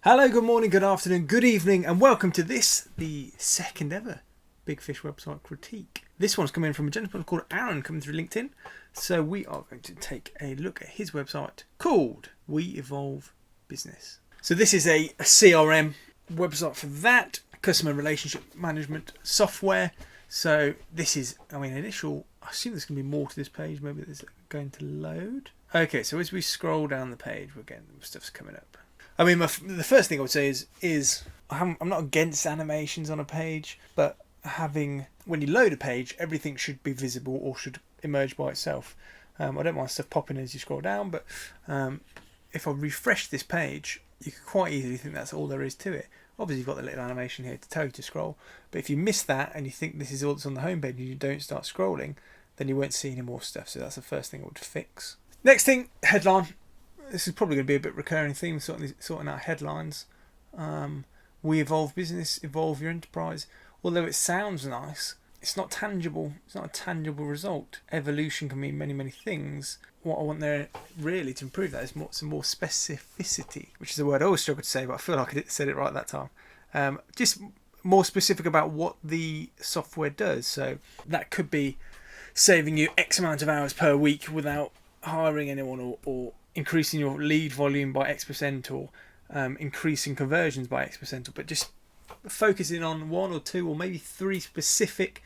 Hello, good morning, good afternoon, good evening, and welcome to this, the second ever Big Fish website critique. This one's coming from a gentleman called Aaron, coming through LinkedIn. So we are going to take a look at his website called We Evolve Business. So this is a CRM website for that, customer relationship management software. So this is, I assume there's going to be more to this page. Maybe there's going to load. Okay, so as we scroll down the page, we're getting stuff's coming up. The first thing I would say is I'm not against animations on a page, but when you load a page, everything should be visible or should emerge by itself. I don't mind stuff popping as you scroll down, but if I refresh this page, you could quite easily think that's all there is to it. Obviously, you've got the little animation here to tell you to scroll, but if you miss that and you think this is all that's on the homepage and you don't start scrolling, then you won't see any more stuff. So that's the first thing I would fix. Next thing, headline. This is probably going to be a bit recurring theme, sorting out headlines. We evolve business, evolve your enterprise. Although it sounds nice, it's not tangible. It's not a tangible result. Evolution can mean many, many things. What I want there really to improve that is some more specificity, which is a word I always struggle to say, but I feel like I said it right that time. Just more specific about what the software does. So that could be saving you X amount of hours per week without hiring anyone, or increasing your lead volume by X%, or increasing conversions by X%, but just focusing on one or two or maybe three specific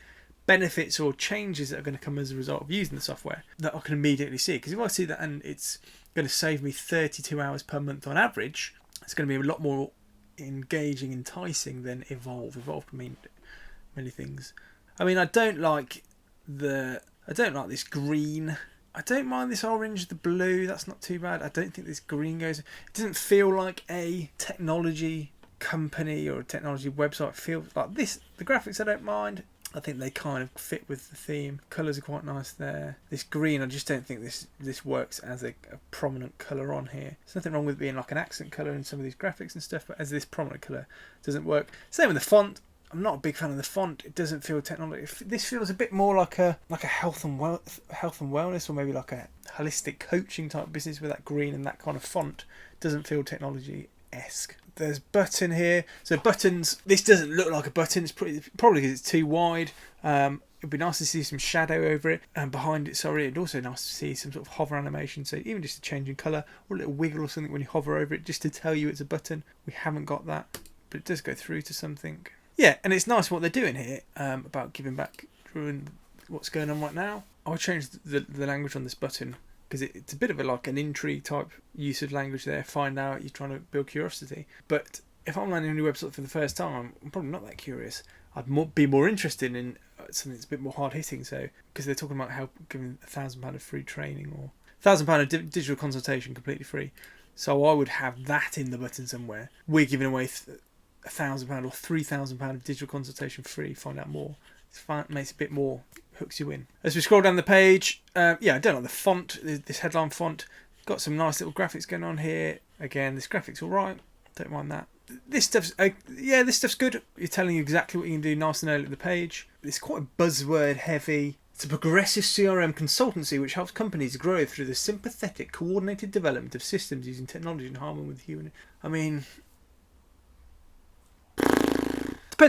benefits or changes that are going to come as a result of using the software that I can immediately see. Because if I see that and it's going to save me 32 hours per month on average, it's going to be a lot more engaging, enticing than Evolve. Evolve can mean many things. I don't like this green. I don't mind this orange, the blue, that's not too bad. I don't think this green goes. It doesn't feel like a technology company or a technology website. It feels like this. The graphics I don't mind. I think they kind of fit with the theme. Colours are quite nice there. This green, I just don't think this works as a prominent colour on here. There's nothing wrong with being like an accent colour in some of these graphics and stuff, but as this prominent colour doesn't work. Same with the font. I'm not a big fan of the font. It doesn't feel technology. This feels a bit more like a health and wellness, or maybe like a holistic coaching type business with that green and that kind of font. It doesn't feel technology-esque. There's button here. So buttons. This doesn't look like a button. It's probably because it's too wide. It'd be nice to see some shadow over it and behind it. It'd also nice to see some sort of hover animation. So even just a change in colour or a little wiggle or something when you hover over it, just to tell you it's a button. We haven't got that, but it does go through to something. Yeah, and it's nice what they're doing here about giving back during what's going on right now. I'll change the language on this button because it's a bit of an intrigue type use of language there. Find out, you're trying to build curiosity. But if I'm landing on a new website for the first time, I'm probably not that curious. I'd be more interested in something that's a bit more hard hitting. So because they're talking about giving £1,000 of free training or £1,000 of digital consultation completely free. So I would have that in the button somewhere. We're giving away £1,000 or £3,000 of digital consultation free. Find out more. It makes it a bit more, hooks you in. As we scroll down the page, I don't like the font. This headline font got some nice little graphics going on here. Again, this graphic's all right. Don't mind that. This stuff's good. You're telling you exactly what you can do, nice and early at the page. It's quite buzzword heavy. It's a progressive CRM consultancy which helps companies grow through the sympathetic, coordinated development of systems using technology in harmony with human.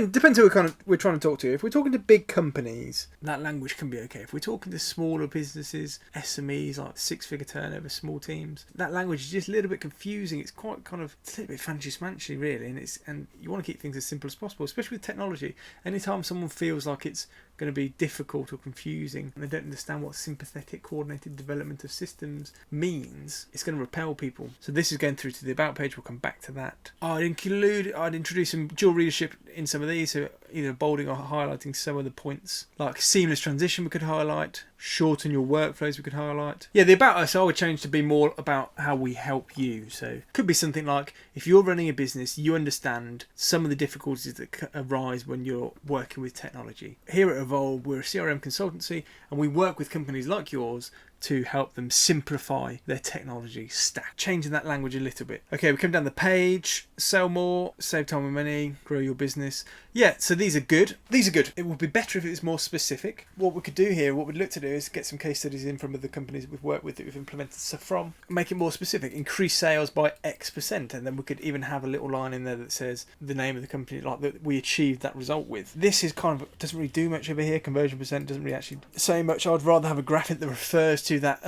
Depends who we're trying to talk to. If we're talking to big companies, that language can be okay. If we're talking to smaller businesses, SMEs, like 6-figure turnover, small teams, that language is just a little bit confusing. It's quite it's a little bit fancy-smanchy, really, and you want to keep things as simple as possible, especially with technology. Anytime someone feels like it's going to be difficult or confusing and they don't understand what sympathetic coordinated development of systems means, it's going to repel people. So this is going through to the about page. We'll come back to that. I'd introduce some dual readership in some of these, so either bolding or highlighting some of the points, like seamless transition we could highlight, shorten your workflows we could highlight. Yeah, the about us I would change to be more about how we help you. So it could be something like, if you're running a business, you understand some of the difficulties that arise when you're working with technology. Here at Evolve, we're a CRM consultancy and we work with companies like yours to help them simplify their technology stack. Changing that language a little bit. Okay, we come down the page. Sell more, save time and money, grow your business. Yeah, so these are good. These are good. It would be better if it was more specific. What we could do here, what we'd look to do is get some case studies in from other companies we've worked with that we've implemented stuff from. Make it more specific. Increase sales by X%. And then we could even have a little line in there that says the name of the company, like that we achieved that result with. This is kind of, doesn't really do much over here. Conversion percent doesn't really actually say much. I'd rather have a graphic that refers to that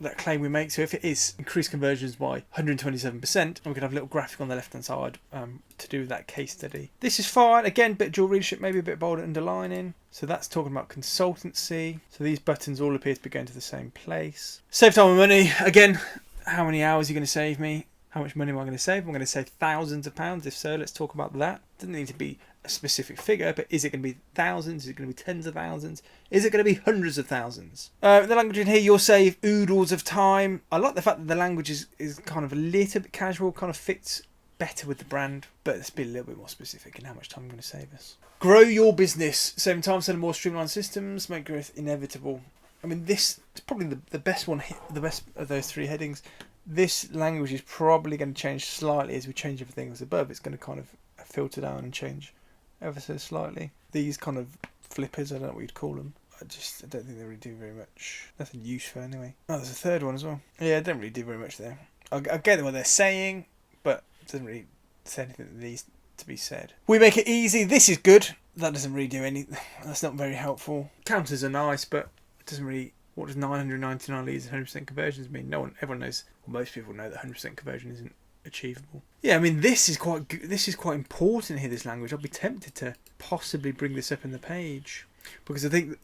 that claim we make. So if it is increased conversions by 127%, we could have a little graphic on the left hand side to do with that case study. This is fine. Again, bit of dual readership, maybe a bit bold underlining. So that's talking about consultancy. So these buttons all appear to be going to the same place. Save time and money. Again, how many hours are you going to save me? How much money am I going to save? I'm going to save thousands of pounds. If so, let's talk about that. Doesn't need to be a specific figure, but is it going to be thousands? Is it going to be tens of thousands? Is it going to be hundreds of thousands? The language in here, you'll save oodles of time. I like the fact that the language is kind of a little bit casual, kind of fits better with the brand, but let's be a little bit more specific in how much time I'm going to save us. Grow your business. Saving time, selling more streamlined systems, make growth inevitable. I mean, this is probably the best one, the best of those three headings. This language is probably going to change slightly as we change everything else above. It's going to kind of filter down and change ever so slightly. These kind of flippers, I don't know what you'd call them. I don't think they really do very much. Nothing useful anyway. Oh, there's a third one as well. Yeah, I don't really do very much there. I get what they're saying, but it doesn't really say anything that needs to be said. We make it easy. This is good. That doesn't really do anything. That's not very helpful. Counters are nice, but it doesn't really. What does 999 leads and 100% conversions mean? Everyone knows, well, most people know that 100% conversion isn't achievable. Yeah, I mean, this is quite good. This is quite important here, this language. I'd be tempted to possibly bring this up in the page, because I think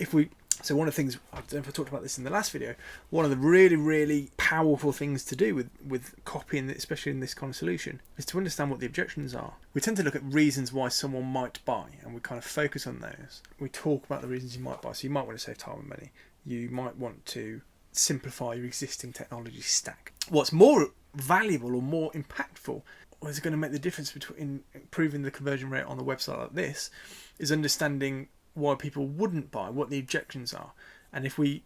so one of the things, I don't know if I talked about this in the last video, one of the really, really powerful things to do with copying, especially in this kind of solution, is to understand what the objections are. We tend to look at reasons why someone might buy, and we kind of focus on those. We talk about the reasons you might buy. So you might want to save time and money. You might want to simplify your existing technology stack. What's more valuable or more impactful, or is it going to make the difference between improving the conversion rate on a website like this, is understanding why people wouldn't buy, what the objections are. And when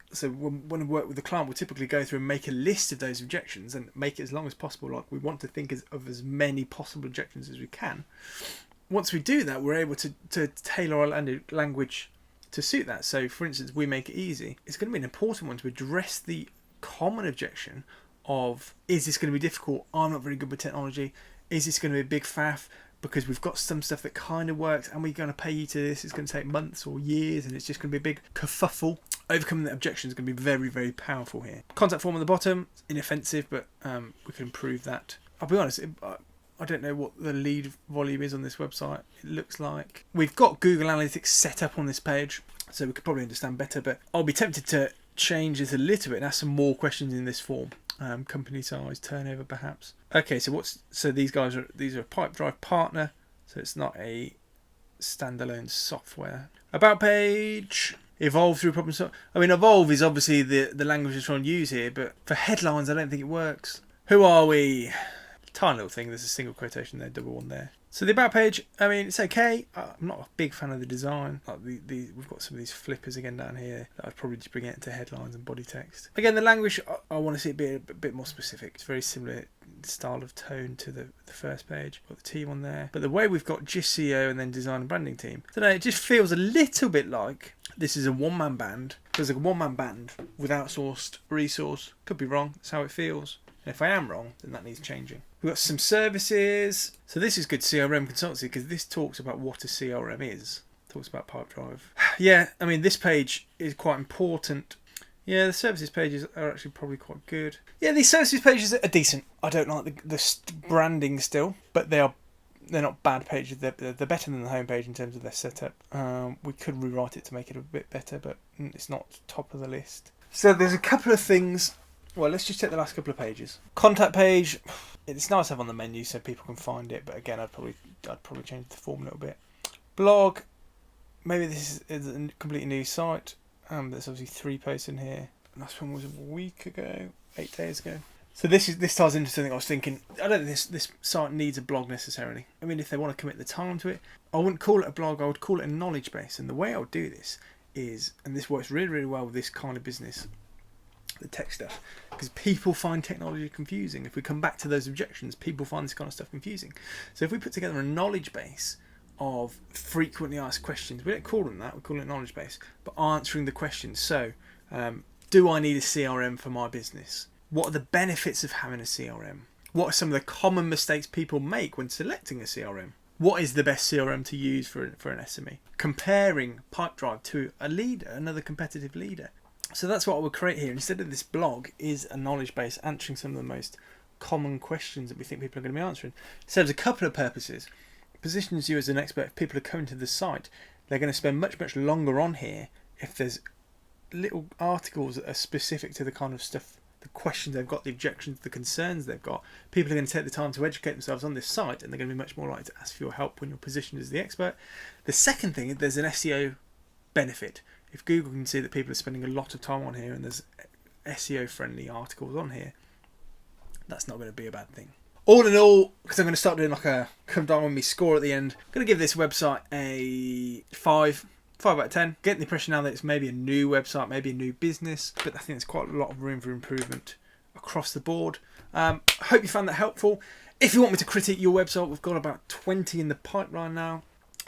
we work with the client, we'll typically go through and make a list of those objections and make it as long as possible. Like, we want to think of as many possible objections as we can. Once we do that, we're able to tailor our language to suit that. So for instance, we make it easy. It's going to be an important one to address the common objection of, is this going to be difficult? I'm not very good with technology. Is this going to be a big faff? Because we've got some stuff that kind of works and we're going to pay you to this. It's going to take months or years and it's just going to be a big kerfuffle. Overcoming that objection is going to be very, very powerful here. Contact form on the bottom, inoffensive, but we can improve that. I'll be honest, I don't know what the lead volume is on this website. It looks like we've got Google Analytics set up on this page, so we could probably understand better, but I'll be tempted to change this a little bit and ask some more questions in this form. Company size, turnover perhaps. Okay, so these are a Pipedrive partner, so it's not a standalone software. About page, evolve through problem solving. I mean, evolve is obviously the language we're trying to use here, but for headlines I don't think it works. Who are we? Tiny little thing, there's a single quotation there, double one there. So the about page, I mean, it's okay. I'm not a big fan of the design. Like we've got some of these flippers again down here that I'd probably just bring it into headlines and body text. Again, the language, I want to see it be a bit more specific. It's very similar style of tone to the first page. Got the team on there. But the way we've got just CEO and then design and branding team, I don't know, it just feels a little bit like this is a one-man band. There's like a one-man band with outsourced resource. Could be wrong. That's how it feels. And if I am wrong, then that needs changing. We've got some services. So this is good CRM consultancy because this talks about what a CRM is. It talks about Pipedrive. Yeah, I mean, this page is quite important. Yeah, the services pages are actually probably quite good. Yeah, these services pages are decent. I don't like the branding still, but they're not bad pages. They're better than the homepage in terms of their setup. We could rewrite it to make it a bit better, but it's not top of the list. So there's a couple of things. Well, let's just take the last couple of pages. Contact page. It's nice to have on the menu so people can find it, but again, I'd probably change the form a little bit. Blog. Maybe this is a completely new site. There's obviously 3 posts in here. Last one was a week ago, 8 days ago. So this ties into something I was thinking. I don't think this site needs a blog necessarily. I mean, if they want to commit the time to it, I wouldn't call it a blog. I would call it a knowledge base. And the way I would do this is, and this works really, really well with this kind of business. the tech stuff, because people find technology confusing. If we come back to those objections, people find this kind of stuff confusing. So if we put together a knowledge base of frequently asked questions, we don't call them that, we call it knowledge base, but answering the questions. So do I need a CRM for my business? What are the benefits of having a CRM? What are some of the common mistakes people make when selecting a CRM? What is the best CRM to use for an SME? Comparing Pipedrive to a leader, another competitive leader. So that's what I would create here. Instead of this blog is a knowledge base answering some of the most common questions that we think people are going to be answering. It serves a couple of purposes. It positions you as an expert. If people are coming to the site, they're going to spend much, much longer on here if there's little articles that are specific to the kind of stuff, the questions they've got, the objections, the concerns they've got. People are going to take the time to educate themselves on this site, and they're going to be much more likely to ask for your help when you're positioned as the expert. The second thing, there's an SEO benefit. If Google can see that people are spending a lot of time on here and there's SEO friendly articles on here, that's not going to be a bad thing. All in all, because I'm going to start doing like a come down on me score at the end, I'm going to give this website a 5 out of 10. Getting the impression now that it's maybe a new website, maybe a new business, but I think there's quite a lot of room for improvement across the board. I hope you found that helpful. If you want me to critique your website, we've got about 20 in the pipeline now.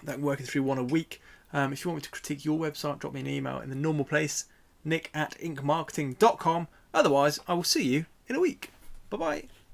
I'm working through one a week. If you want me to critique your website, drop me an email in the normal place, nick@inkmarketing.com. Otherwise, I will see you in a week. Bye-bye.